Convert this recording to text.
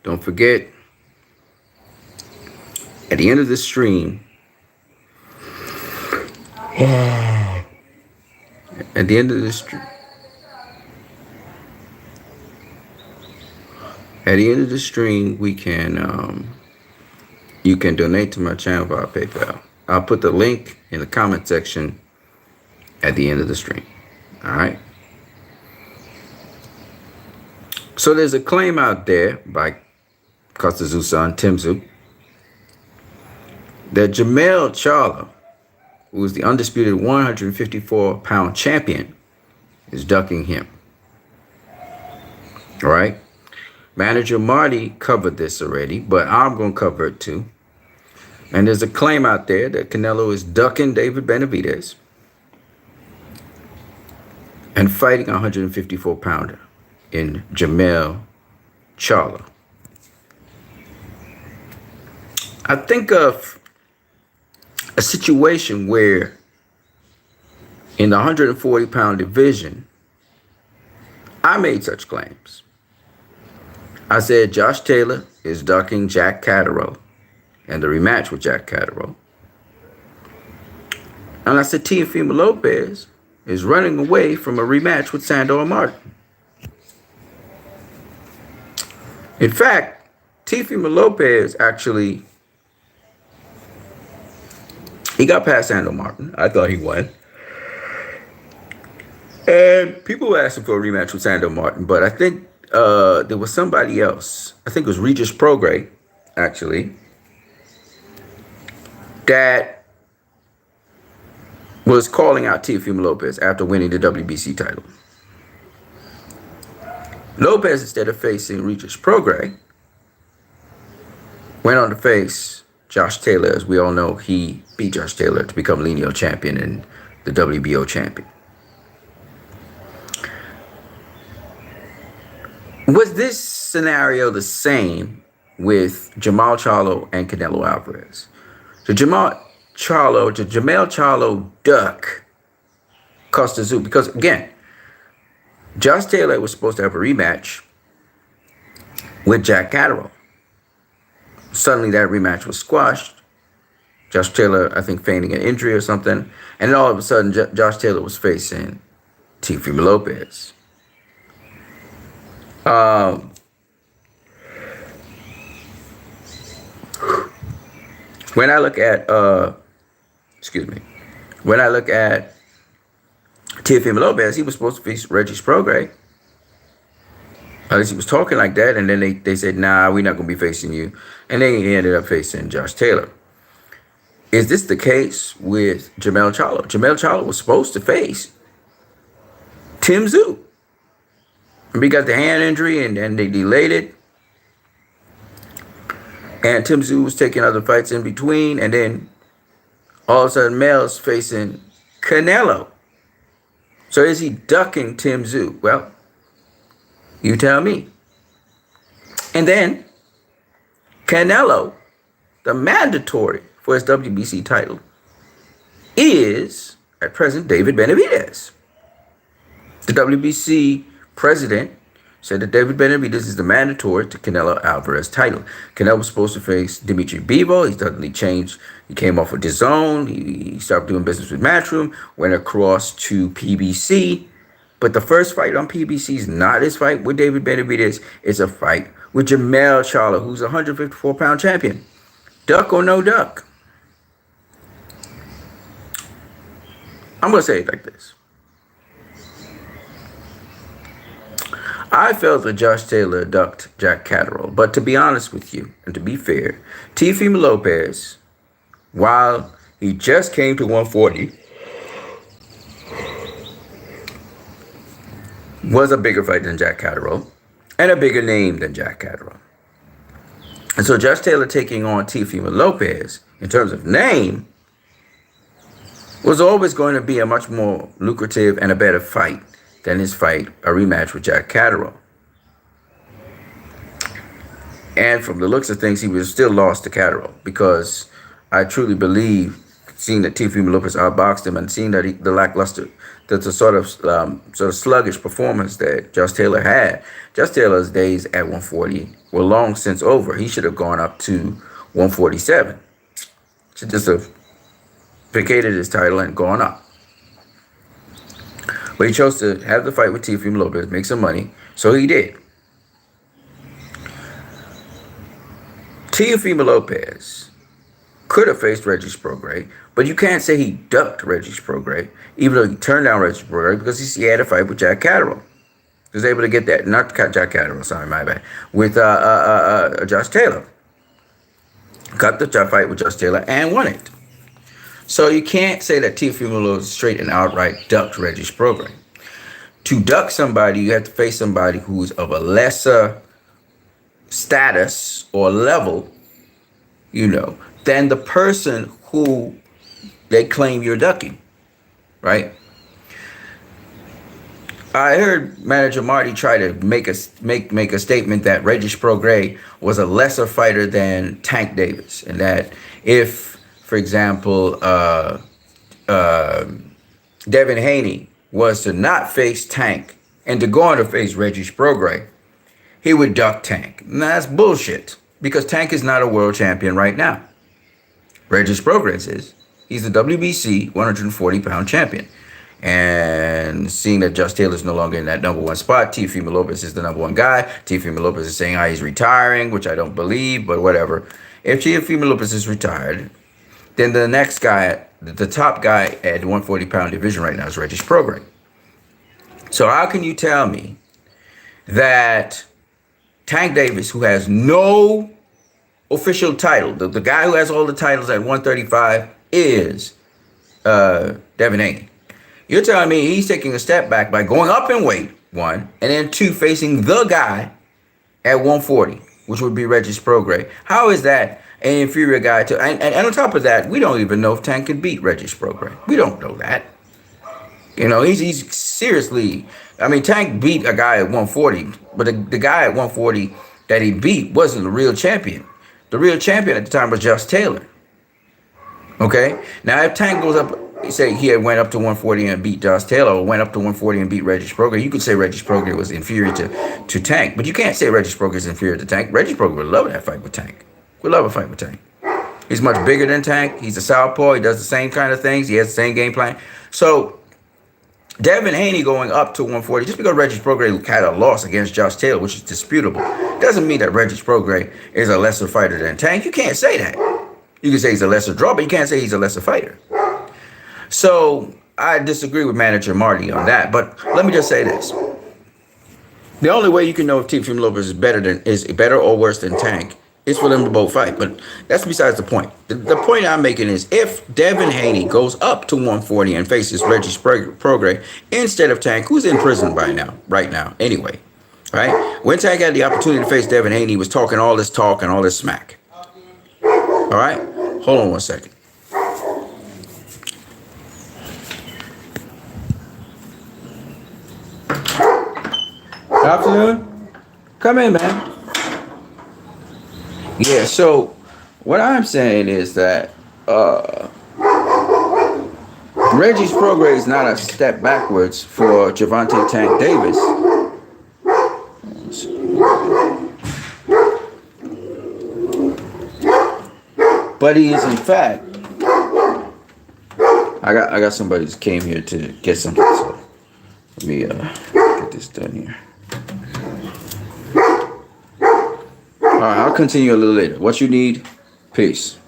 Don't forget, at the end of this stream, at the end of this, at the end of the stream, we can you can donate to my channel via PayPal. I'll put the link in the comment section at the end of the stream. All right. So there's a claim out there by Tzsyu son, Tzsyu, that Charlo, who is the undisputed 154-pound champion, is ducking him. All right. Manager Marty covered this already, but I'm going to cover it too. And there's a claim out there that Canelo is ducking David Benavidez and fighting a 154-pounder in Charlo. I think of a situation where in the 140-pound division, I made such claims. I said Josh Taylor is ducking Jack Catterall and the rematch with Jack Catterall. And I said Teofimo Lopez is running away from a rematch with Sandor Martin. In fact, Teofimo Lopez actually, he got past Sandor Martin. I thought he won. And people were asking for a rematch with Sandor Martin, but I think there was somebody else. I think it was Regis Prograis, actually, that was calling out Teofimo Lopez after winning the WBC title. Lopez, instead of facing Regis Prograis, went on to face Josh Taylor. As we all know, he beat Josh Taylor to become lineal champion and the WBO champion. Was this scenario the same with Jermall Charlo and Canelo Alvarez? Did Jermall Charlo duck Tzsyu? Because again, Josh Taylor was supposed to have a rematch with Jack Catterall. Suddenly that rematch was squashed. Josh Taylor, I think, feigning an injury or something. And then all of a sudden, Josh Taylor was facing Teofimo Lopez. When I look at Teofimo Lopez, he was supposed to face Regis Prograis. At least he was talking like that, and then they said, nah, we're not going to be facing you. And then he ended up facing Josh Taylor. Is this the case with Jermall Charlo? Jermall Charlo was supposed to face Tzsyu. He got the hand injury, and they delayed it. And Tzsyu was taking other fights in between, and then all of a sudden, Mel's facing Canelo. So is he ducking Tzsyu? Well, you tell me. And then Canelo, the mandatory for his WBC title, is at present David Benavidez. The WBC president said that David Benavidez is the mandatory to Canelo Alvarez title. Canelo was supposed to face Dimitri Bivol. He suddenly changed. He came off of DAZN. He stopped doing business with Matchroom, went across to PBC. But the first fight on PBC is not his fight with David Benavidez. It's a fight with Jermall Charlo, who's a 154-pound champion. Duck or no duck? I'm going to say it like this. I felt that Josh Taylor ducked Jack Catterall. But to be honest with you, and to be fair, Teofimo Lopez, while he just came to 140, was a bigger fight than Jack Catterall and a bigger name than Jack Catterall. And so Josh Taylor taking on Teofimo Lopez, in terms of name, was always going to be a much more lucrative and a better fight than his fight, a rematch with Jack Catterall. And from the looks of things, he was still lost to Catterall, because I truly believe seeing that Teofimo Lopez outboxed him, and seeing that the lackluster, the sort of sluggish performance that Josh Taylor had. Josh Taylor's days at 140 were long since over. He should have gone up to 147. Should just have vacated his title and gone up. But he chose to have the fight with Teofimo Lopez, make some money, so he did. Teofimo Lopez could have faced Regis Prograis, but you can't say he ducked Regis Prograis, even though he turned down Regis Prograis, because he had a fight with Jack Catterall. He was able to get that, not Jack Catterall, sorry, my bad, with Josh Taylor. Got the fight with Josh Taylor and won it. So you can't say that Teofimo Lopez straight and outright ducked Regis Prograis. To duck somebody, you have to face somebody who's of a lesser status or level, than the person who they claim you're ducking, right? I heard manager Marty try to make a statement that Regis Prograis was a lesser fighter than Tank Davis, and that if, for example, Devin Haney was to not face Tank and to go on to face Regis Prograis, he would duck Tank. Now, that's bullshit, because Tank is not a world champion right now. Regis Prograis is. He's the WBC 140-pound champion. And seeing that Josh Taylor is no longer in that number one spot, Teofimo Lopez is the number one guy. Teofimo Lopez is saying how he's retiring, which I don't believe, but whatever. If Teofimo Lopez is retired, then the next guy, the top guy at the 140-pound division right now is Regis Prograis. So how can you tell me that Tank Davis, who has no official title, the guy who has all the titles at 135 is Devin Haney? You're telling me he's taking a step back by going up in weight, one, and then two, facing the guy at 140, which would be Regis Prograis. How is that an inferior guy to? And on top of that, we don't even know if Tank can beat Regis Prograis. We don't know that. He's seriously. I mean, Tank beat a guy at 140, but the guy at 140 that he beat wasn't the real champion. The real champion at the time was Josh Taylor. Okay? Now, if Tank goes up, say he had went up to 140 and beat Josh Taylor, or went up to 140 and beat Regis Prograis, you could say Regis Prograis was inferior to Tank, but you can't say Regis Prograis is inferior to Tank. Regis Prograis would love that fight with Tank. Would love a fight with Tank. He's much bigger than Tank. He's a southpaw. He does the same kind of things. He has the same game plan. So Devin Haney going up to 140, just because Regis Prograis had a loss against Josh Taylor, which is disputable, doesn't mean that Regis Prograis is a lesser fighter than Tank. You can't say that. You can say he's a lesser draw, but you can't say he's a lesser fighter. So I disagree with manager Marty on that. But let me just say this. The only way you can know if Teofimo Lopez is better or worse than Tank is for them to both fight. But that's besides the point. The point I'm making is, if Devin Haney goes up to 140 and faces Regis Prograis instead of Tank, who's in prison right now, anyway, right? When Tank had the opportunity to face Devin Haney, he was talking all this talk and all this smack. All right? Hold on one second. Good afternoon. Come in, man. Yeah, so what I'm saying is that Regis Prograis is not a step backwards for Gervonta Tank Davis. But he is, in fact, I got somebody who came here to get something, so let me get this done here. All right, I'll continue a little later. What you need, peace.